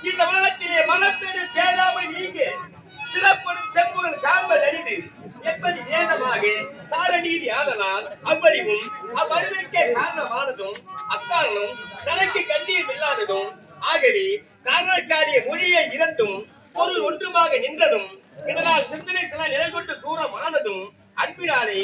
இந்த உலகத்திலே மனப்பெரு பேராமை நீங்க சிறப்படும் செம்பொருள் காண்பது அரிது என்பது வேதமாக சார நீதி ஆதலால் அவ்வடிவும் அவ்வடிவுக்கே காரணமானதும் அக்காரணம் தனக்கு கண்ணீர் இல்லாததும் ஆகவே காரணக்காரிய மொழியை இரண்டும் பொருள் ஒன்றுமாக நின்றதும் இதனால் சிந்தனை சில நிலை கொண்டு தூரமானதும் அன்பினாலே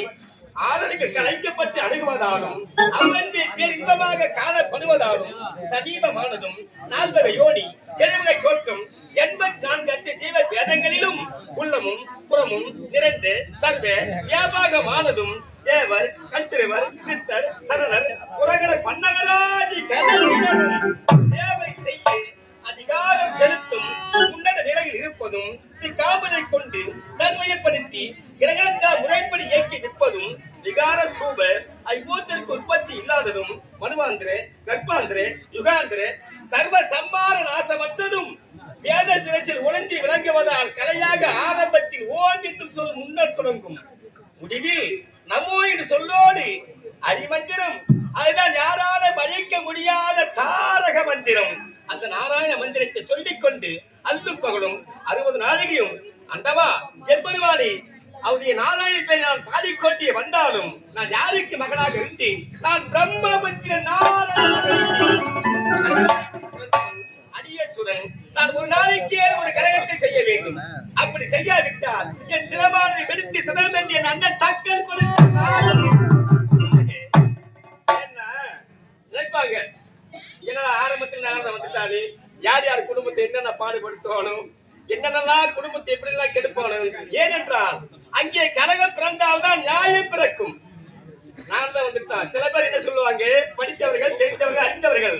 ஆதரவுக்கு கலைக்கப்பட்டு அணுகுவதாலும் அவ்வன்பே பேரின்பமாக காணப்படுவதாலும் சமீபமானதும் நால்வகை யோனி எழுவகை தோற்றம் 84 அச்ச ஜீவ வேதங்களிலும் உள்ளமும் புறமும் நிறைந்து சர்வ வியாபாகமானதும் தேவர் கண்திருவர் சித்தர் சரணர் புரகர பன்னகராதி சேவை செய்ய அதிகாரம் செலுத்தும் உன்னத நிலையில் இருப்பதும் இக்காமலை கொண்டு தன்மையப்படுத்தி கிரகணத்தா முறைப்படி இயக்கி நிற்பதும் விகார ரூப ஐவோத்திற்கு உற்பத்தி இல்லாததும் மனுவாந்திர கர்ப்பாந்திர யுகாந்திர சர்வ சம்பார நாசமற்றதும் வேத சிரசில் உணர்ந்து விளங்குவதால் கலையாக ஆரம்பத்தில் ஓம் என்னும் சொல் முன்னர் தொடங்கும் முடிவில் நமோ என்று சொல்லோடு அரிமந்திரம் அதுதான் யாராலும் அழிக்க முடியாத தாரக மந்திரம். அந்த நாராயண மந்திரத்தை சொல்லிக் கொண்டு அல்லும் பகலும் 60 நாளிகையும் அண்டவா எப்பெருவானே அவருடைய நாராயண பேரை நான் பாடிக்கொண்டே வந்தாலும் நான் யாருக்கு மகனாக இருந்தேன்? நான் பிரம்மபுத்திர அடியச்சுடன் நான் ஒரு நாளைக்கே ஒரு கரகத்தை செய்ய வேண்டும். அப்படி செய்யாவிட்டால் என் சிரமானதை வெடித்து சிதறம் என்று என் அண்ணன் டக்கல் கொடுத்து என்ன நினைப்பாங்க? ஏன்னா ஆரம்பத்தில் நாரதம் வந்துட்டாரு, யார் யார் குடும்பத்தை என்னென்ன பாடுபடுத்தணும், என்னென்னலாம் குடும்பத்தை எப்படி எல்லாம் கெடுப்பணும். ஏனென்றால் அங்கே கழகம் பிறந்தால்தான் நியாயம் பிறக்கும். நாரதம் வந்துட்டான். சில பேர் என்ன சொல்லுவாங்க, படித்தவர்கள் தெரிந்தவர்கள் அறிந்தவர்கள்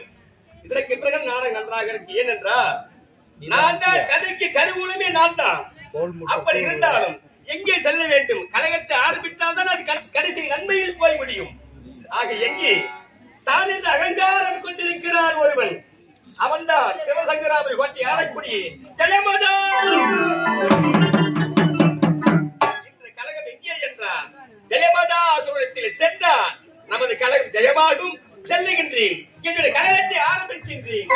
இதற்கு பிறகு நாடகம் நன்றாக இருக்கு. ஏனென்றால் நான் தான் கதைக்கு கருவூலமே நான் தான். அப்படி இருந்தாலும் எங்கே செல்ல வேண்டும்? கழகத்தை ஆரம்பித்தால் தான் அது கடைசி நன்மையில் போய் முடியும். ஆக எங்கே தான் என்று அகங்காரம் கொண்டிருக்கிறார் ஒருவன், அவன்தான் சிவசங்கராபுரி கோட்டை ஆளக்கூடிய ஜெயமதா. இன்று கழகம் எங்கே என்றார் ஜெயமதாசுரத்தில் சென்றார். நமது கழகம் ஜெயமாகும். செல்லுகின்றேன், என்னுடைய கழகத்தை ஆரம்பிக்கின்றேன்.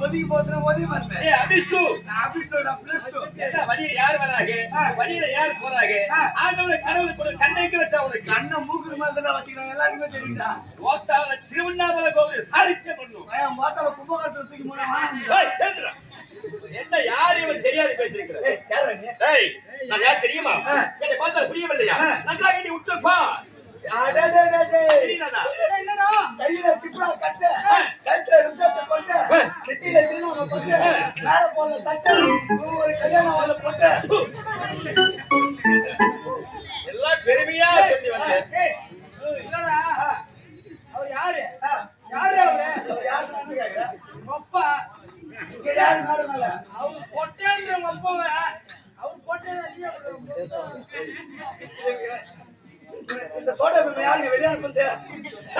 ஒதுங்கி போத்துறேன் ஒதுங்கி வந்தேன். ஏய் அபிஷ்டு நான் அபிஷோட பிளஸ் 2. என்ன வழியில யார் வராங்க வழியில யார் போறாங்க ஆண்டவன் கடவுளை கூட கண்ணைக்கு வச்சா உனக்கு அண்ணன் மூக்குற மாதிரி தான் வச்சுக்கிறாங்க எல்லாருக்குமே தெரியுதா? ஓத்தால திருவண்ணாமலை கோவில் சாரிச்சே பண்ணும் பையன் மோத்தால கும்பகோணத்துல தூக்கி போனா ஏய் கேக்குறா என்ன யார் இவன் தெரியாது பேசிருக்கிறது யாரா நீ? ஏய் நான் யார் தெரியுமா என்னை பார்த்தா புரியவில்லையா நன்றாக நீ உற்று பார் தெரியுதாடா என்னடா கையில சிப்பா கட்ட கையில ருத்ராட்ச போட்டு நெத்தியில திருநாமம் போட்டு மேல போல சட்டை ஒரு கல்யாணம் வாழ போட்டு எல்லாம் பெருமையா சொல்லி வந்தேன் இல்லடா அவர் யாரு யாரு அவரு யாருன்னு கேக்குற? அப்பா இங்க யாரு நாடுனால அவர் பொட்டேன்ற அப்பாவ அவர் பொட்டே இந்த சோடா பீம் யாருங்க வெளிய அனுப்புது?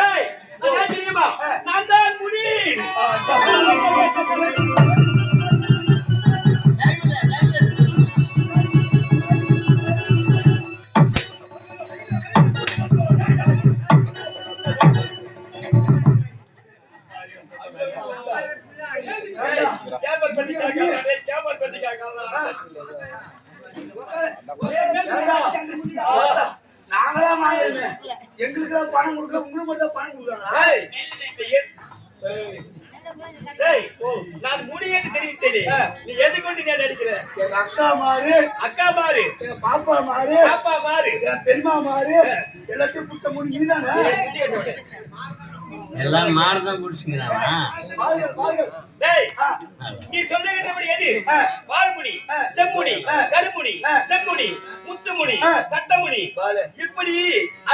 ஏய் நான் யார் தெரியுமா நான் தான் முனி கேமர் பசிக்கா நாங்களா மாறிடுமே எங்களுக்கு பணம் கொடுக்கல உங்களுக்கு மட்டும் பணம் கொடுக்கணும். டேய் நான் முடியேன்னு தெரிவித்தேனே நீ எது கொண்டு நான் நடிக்கிற எங்க அக்கா மாறு அக்கா மாறு எங்க பாப்பா மாறு பாப்பா மாறு என் பெரியமா மாறு எல்லாத்தையும் புடிச்ச முடி நீதானே? எல்லாம் மாறுதான் குடிச்சுங்கிறானா? மாறுகள் மாறுகள் டேய் நீ சொல்லுகின்றபடி எது வால்முடி செம்முடி கருமுடி செம்முடி முத்துமுடி சட்டமுடி இப்படி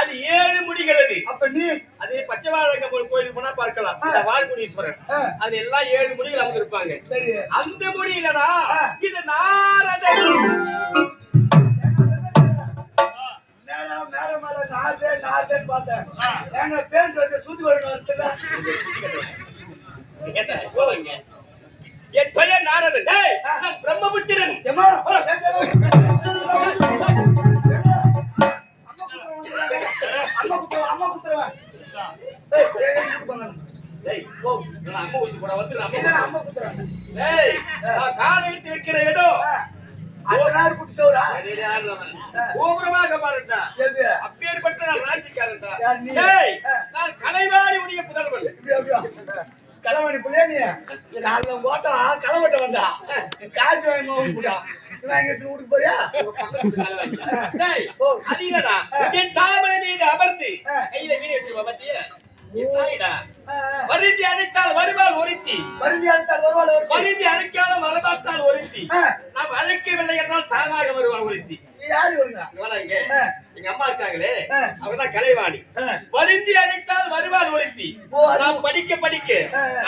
அது 7 முடிகள் அது அப்ப நீ அது பச்சைவாழங்க கோயிலுக்கு போனா பார்க்கலாம் இந்த வால்முனீஸ்வரர் அது எல்லாம் 7 முடிகள் அவங்க இருப்பாங்க சரி அந்த முடி இல்லடா இது நாரதர் மேல மேல நாதே பார்த்தேன் எங்க பேண்ட் வந்து சூதி வரணும் வருத்துல என் பெயர் நாரதன் நான் பிரம்மபுத்திரன் அம்மா குத்துறவன் அம்மா ஊசி போட வந்து அம்மா குத்துறவன் காலையில் வைக்கிற இடம் குட்டி சோறா கோபுரமாக பாருண்டா எது அப்பேற்பட்ட நான் ராசிக்காரன்டா யார் நீ? நான் கலைவாணி உடைய புதல்வன் களவாணி புள்ளைய நீ நாலு போட்டா களவட்ட வந்தா காசு வாங்க கூட்டா வீட்டுக்கு போறியா அதிகடா என் தாமரை மீது அமர்ந்து கையில வீடியோ செய்வா பத்தியா வருந்தி அழைத்தால் வருவாள் ஒருத்தி வருந்தி அழைத்தால் வருவாள் ஒருத்தி வருந்தி அழைக்காமல் வரமாட்டால் ஒருத்தி நாம் அழைக்கவில்லை என்றால் தானாக வருவாள் ஒருத்தி யாரு வருங்க எங்க அம்மா இருக்காங்களே அவங்கதான் கலைவாணி வருந்தி அழைத்தால் வருவாள் ஒருத்தி நாம் படிக்க படிக்க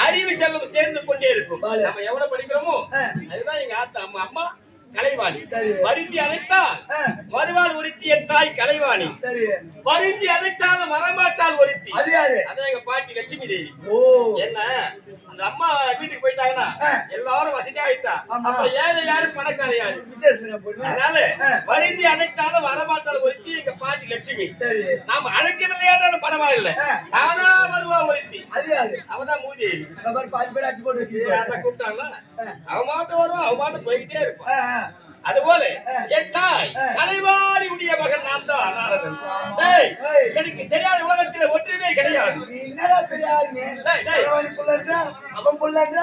அறிவு செல்வம் சேர்ந்து கொண்டே இருக்கும் நம்ம எவ்வளவு படிக்கிறோமோ அதுதான் எங்க ஆத்தா அம்மா கலைவாணி வருந்தி அழைத்தால் வருவாள் ஒருத்தி என் தாய் கலைவாணி வருந்தி அழைத்தாலும் வரமாட்டால் ஒருத்தி அது யாரு அதான் எங்க பாட்டி லட்சுமி தேவி என்ன அந்த அம்மா வீட்டுக்கு போயிட்டாங்கன்னா எல்லாரும் வசதியா ஆயிட்டா அப்ப ஏழை யாரு பணக்கார யாரு அதனால வருந்தி அழைத்தாலும் வரமாட்டாலும் ஒருத்தி எங்க பாட்டி லட்சுமி நாம அழைக்கவில்லையானாலும் பரவாயில்லை தானா வருவா ஒருத்தி அவதான் மூதேவி பாதி பேர் அடிச்சு போட்டு வச்சு கூப்பிட்டாங்களா அவன் மாட்டம் வருவா அவன் மாட்டம் போய்கிட்டே இருப்பான் அதுபோல என் தாய் கலைவாணி உடைய மகன் நான் தான் நாரதன் எனக்கு தெரியாத உலகத்தில் ஒன்றுமே கிடையாது என்னடா பெரிய ஆளுங்க அவன் புள்ளன்ற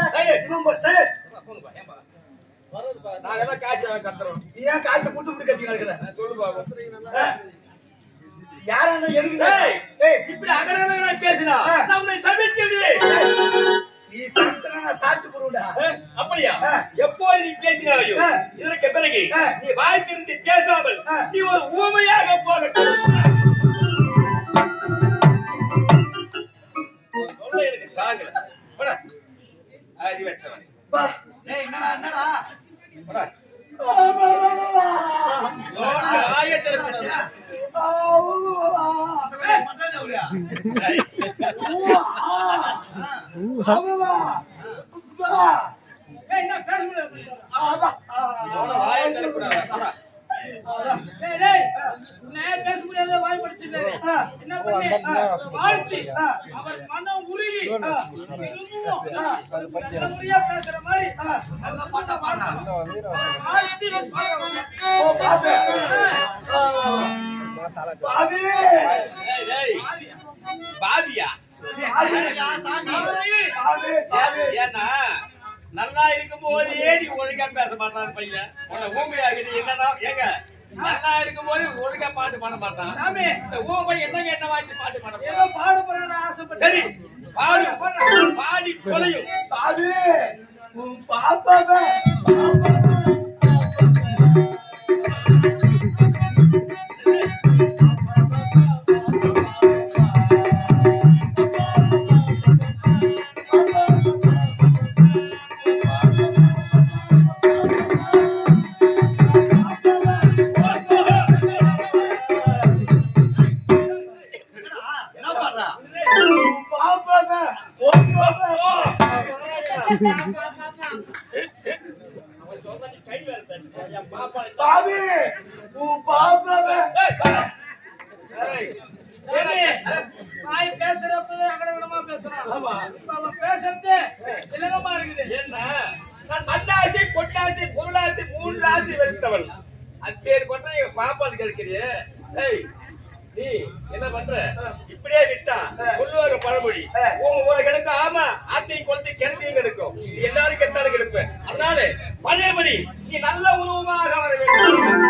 நாங்க காசு கத்துறோம் நீ ஏன் காசை கொடுத்து கொடுத்து கட்டி கிடக்குற சொல்லு பாப்போம் யாரா எனக்கு இப்படி அகரவே பேசினா நான் உன்னை சமைத்து விடுவேன் நீ சாப்பிட்டா சாப்பிட்டு போடுடா அப்படியா எப்போது நீ பேசினாயோ இதற்கு பிறகு நீ வாய் திறந்து பேசாமல் நீ ஒரு ஊமையாக போகட்டும் எனக்கு தாங்கல அறிவற்றவன் என்னடா என்னடா ஆயத்திற்கு என்ன பேச முடியாது பேச முடியாத வாய் படிச்சுட்டாரு என்ன பண்ண வாழ்த்தி அவர் மனம் உருகி திரும்பவும் நல்ல முறையா பேசுற மாதிரி நல்ல பாட்டா பாடணும். வாழ்த்தி ஓ பாபு பாபி டேய், டேய். பாவியா பாபி பாபி ஏன்னா நல்லா இருக்கும் போதே நீ ஒழுங்கா பேச மாட்டான் பையன் உன்னை ஊமையாகிட்டு என்னதான் ஏங்க நல்லா இருக்கும் போது ஒழுங்கா பாட்டு பாட மாட்டான் சாமி இந்த ஊமை என்னங்க என்ன வாங்கி பாட்டு பாட ஏதோ மாட்டான் பாட போறேன்னு ஆசைப்பட்டேன். சரி பாடு பாடி கொலையும் பாபி உன் பாப்பாவே என்ன பாடுறா பாப்பாவே உன் பாப்பா அவன் சொல்ற நீ கை வேற தட்டு. என் பாப்பா பாபி உன் பாப்பாவே ஏய், சாமி, நாய் பேசுறப்ப அகடகடமா பேசுறான். ஆமா. இப்ப அவன் பேசுறது இலகமா இருக்குது. என்ன நான் மண்ணாசை பொன்னாசை பொருளாசை மூன்று ஆசை வெறுத்தவன் அப்பேர் பண்ண எங்க பாப்பாது கேட்கிறியே ஏய் நீ என்ன பண்ற இப்படியே விட்டா சொல்லுவாங்க பழமொழி ஊரை கிடக்கும் ஆமா ஆத்தையும் குளத்தை கிணத்தையும் கிடக்கும் நீ எல்லாரும் கெட்டாலும் கிடப்ப அதனால பழையபடி நீ நல்ல உருவமாக வர வேண்டும்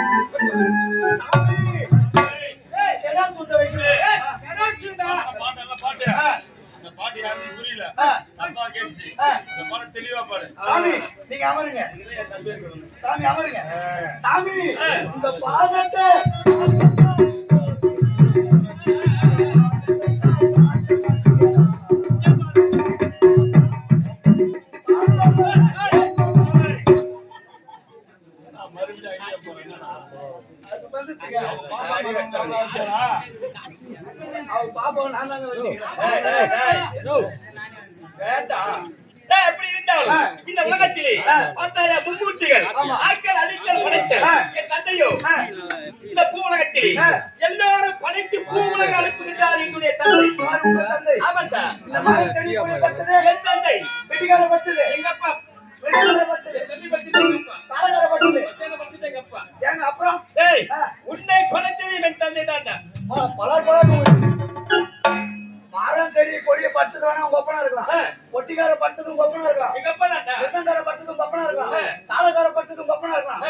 ஏய், என்ன சுத்த வைக்கிறேன் ஏய், என்னாச்சுடா? சாமி நீங்க அமருங்க சாமி அமருங்க சாமி உங்க பாதத்தை அது வந்துச்சுங்க. அவ பாப்பாவை நான் தாங்க வச்சுக்கிறேன் வேண்டாம் எப்படி இருந்தாலும் இந்த உலகத்திலே பத்தாயிரம் மும்மூர்த்திகள் ஆட்கள் அழித்தல் படைத்தல் என் தந்தையோ இந்த பூ உலகத்திலே எல்லாரும் படைத்து பூ உலக அனுப்புகின்றார் என்னுடைய தந்தை உங்க தந்தை ஆமாண்டா இந்த மாதிரி செடி கொடி பச்சது என் தந்தை வெட்டிக்கார பச்சது எங்க அப்பா வெட்டிக்கார பச்சது தண்ணி பறிச்சது எங்க அப்பா தாளகார பச்சது பச்சனை பறிச்சது எங்க அப்பா ஏங்க அப்புறம் ஏய் உன்னை படைத்தது என் தந்தை தாண்டா பலர் பலர் மரம் செடி கொடியை பறிச்சது வேணா உங்க ஒப்பனா இருக்கலாம் ஒட்டிக்கார பறிச்சது உங்க ஒப்பனா இருக்கலாம் எங்க அப்பா தாண்டா வெட்டங்கார பறிச்சது உங்க ஒப்பனா இருக்கலாம் தாளகார பறிச்சது உங்க ஒப்பனா இருக்கலாம்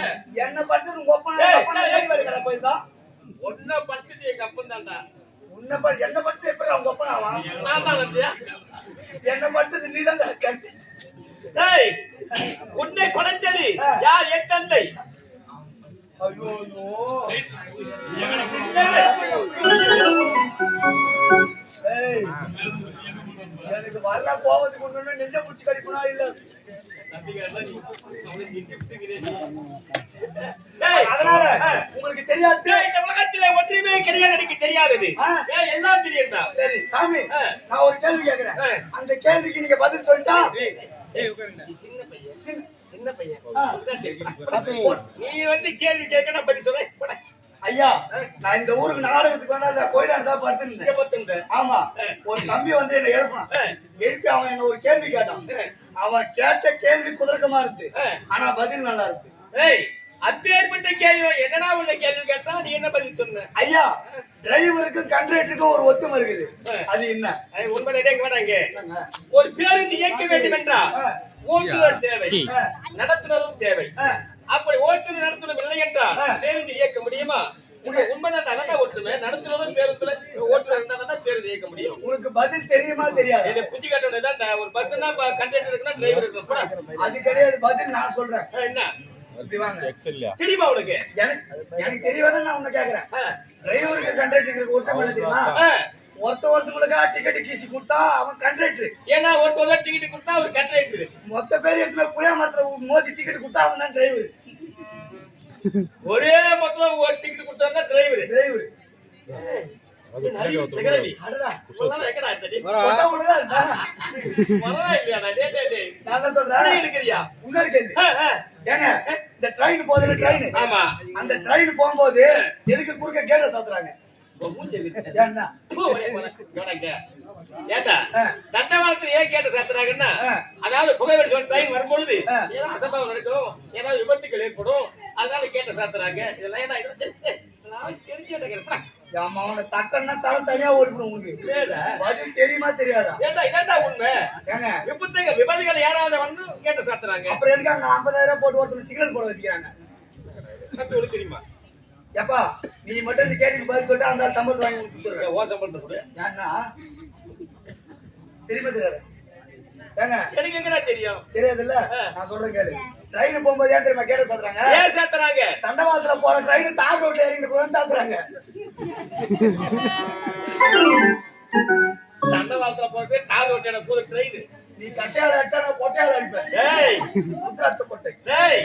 என்ன பறிச்சது உங்க ஒப்பனா வேலைக்கார போயிருந்தா ஒன்ன பறிச்சது எங்க அப்பன் தாண்டா என்ன பறிச்சது எப்படி அவங்க ஒப்பனாவா நான் தான் வந்தியா என்ன பறிச்சது நீ தான் கட்டி ஏய் உன்னை படைத்தது யார் என் தந்தை ஐயோ ஏய் எனக்கு வரல போவதுக்கு முன்னாடி நெஞ்ச பூச்சி கடிக்கணும் இல்ல அதனால உங்களுக்கு தெரியாது இந்த உலகத்திலே ஒன்றுமே கிடையாது எனக்கு தெரியாதது ஏன் எல்லாம் தெரியும்டா சரி சாமி நான் ஒரு கேள்வி கேக்குறேன் அந்த கேள்விக்கு நீங்க பதில் சொல்லிட்டா சின்ன பையன் நீ வந்து கேள்வி கேட்க நான் பதில் சொல்ல ஐயா நான் இந்த ஊருக்கு நாடகத்துக்கு வந்தா கோயிலாண்டு தான் படுத்துருந்தேன் ஆமா ஒரு தம்பி வந்து என்ன எழுப்பான் எழுப்பி அவன் என்ன ஒரு கேள்வி கேட்டான் அவன் கேட்ட கேள்வி குதர்க்கமா இருக்கு ஆனா பதில் நல்லா இருக்கு ஏய் அப்பேற்பட்ட கேள்வி என்னடா உள்ள கேள்வி கேட்டா நீ என்ன பதில் சொன்ன ஐயா டிரைவருக்கும் கண்டக்டருக்கும் ஒரு ஒத்துமை இருக்குது அது என்ன உண்மையிலே வேணாங்க ஒரு பேருந்து இயக்க வேண்டும் என்றா ஓட்டுநர் தேவை நடத்துனரும் தேவை அப்படி ஓட்டுநர் நடத்துனர் இல்லை என்றால் பேருந்து இயக்க முடியுமா உண்மைதான் அதான் ஒற்றுமை நடத்துனரும் பேருந்துல ஓட்டுநர் இருந்தா பேருந்து இயக்க முடியும் உனக்கு பதில் தெரியுமா தெரியாது இதை புத்தி காட்டணும் ஒரு பஸ்னா கண்டக்டர் இருக்குன்னா டிரைவர் இருக்கணும் அது கிடையாது பதில் நான் சொல்றேன் என்ன இப்படி வாங்க தெரியுமா உனக்கு எனக்கு தெரியாதான் நான் உன்னை கேக்குறேன் டிரைவருக்கு கண்டக்டருக்கு ஒருத்தம் என்ன தெரியுமா ஒருத்தவங்களுக்கா டிக்கெட் கீசி கொடுத்தா அவன் கண்டக்டர் ஏன்னா ஒருத்தவங்க டிக்கெட் கொடுத்தா அவர் கண்டக்டர் மொத்த பேர் எடுத்து புளியா மரத்துல மோதி டிக்கெட் கொடுத்தா அவன் தான் டிரைவர் ஒரே மொத்தம் ஒரு டிக்கெட் கொடுத்தா டிரைவர் டிரைவர் சிகரவி அடடா எங்கடா தடி ஒட்ட ஒண்ணுதான் இருக்கா? பரவாயில்லையா டேய் நான் தான் சொல்றேன் இருக்கிறியா இன்னொரு கேள்வி ஏங்க இந்த ட்ரெயின் போகுதுல ட்ரெயின் ஆமா அந்த ட்ரெயின் போகும்போது எதுக்கு குறுக்க கேட்ட சாத்துறாங்க உன் மூஞ்சி விரிச்சு. என்ன போ, வெளிய போடா. கவனிக்க. ஏண்டா தண்டவாளத்துல ஏன் கேட்டு சாத்துறாங்கன்னா அதாவது புகைவெளி சொல்லி ட்ரெயின் வரும்பொழுது ஏதாவது அசம்பாவம் நடக்கும், ஏதாவது விபத்துகள் ஏற்படும், அதனால கேட்ட சாத்துறாங்க. இதெல்லாம் ஏன்னா தெரிஞ்சு ஆமா அவனை தட்டன்னா தலை தனியா ஓடிக்கணும் உங்களுக்கு பதில் தெரியுமா தெரியாதா? ஏண்டா இதாண்டா உண்மை. ஏங்க விபத்துகள் யாராவது வந்து கேட்ட சாத்துறாங்க. அப்புறம் எதுக்கு அங்க 50,000 போட்டு ஒருத்தர் சிக்னல் போட வச்சுக்கிறாங்க? உங்களுக்கு தெரியுமா? எப்பா நீ மட்டும் இந்த கேள்விக்கு பதில் சொல்லிட்டு அந்த ஆள் சம்பளத்தை வாங்கி கொடுத்துருக்க. ஓ சம்பளத்தை கூட ஏன்னா தெரியுமா தெரியாது? ஏங்க எனக்கு எங்கடா தெரியும்? தெரியாதுல்ல? நான் சொல்றேன் கேளு. ட்ரெயின் போகும்போது ஏன் தெரியுமா கேட்ட சாத்துறாங்க? ஏன் சாத்துறாங்க? தண்டவாளத்துல போற ட்ரெயின் தார் ரோட்ல இறங்கிட்டு போய் சாத்துறாங்க. தண்டவாளத்துல போறது தார் ரோட்டோட போது ட்ரெயின். நீ கட்டையால அடிச்சா நான் கொட்டையால அடிப்பேன். ஏய் முத்ராட்ச கொட்டை. ஏய்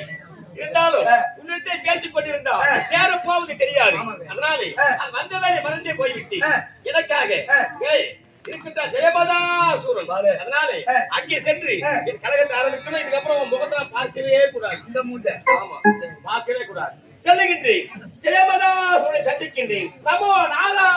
இருந்தாலும் உன்னிடத்தை பேசிக் கொண்டிருந்தா நேரம் போவது தெரியாது. அதனால வந்த வேலை மறந்தே போய்விட்டு எனக்காக ஏய் இருக்கட்டா ஜெயபதாசூரன். அதனால அங்கே சென்று என் கழகத்தை ஆரம்பிக்கணும். இதுக்கப்புறம் உன் முகத்தை பார்க்கவே கூடாது. இந்த மூட்டை ஆமா பார்க்கவே கூடாது. செல்லுகின்றேன், ஜெயபதாசூரனை சந்திக்கின்றேன். நமோ நாராயண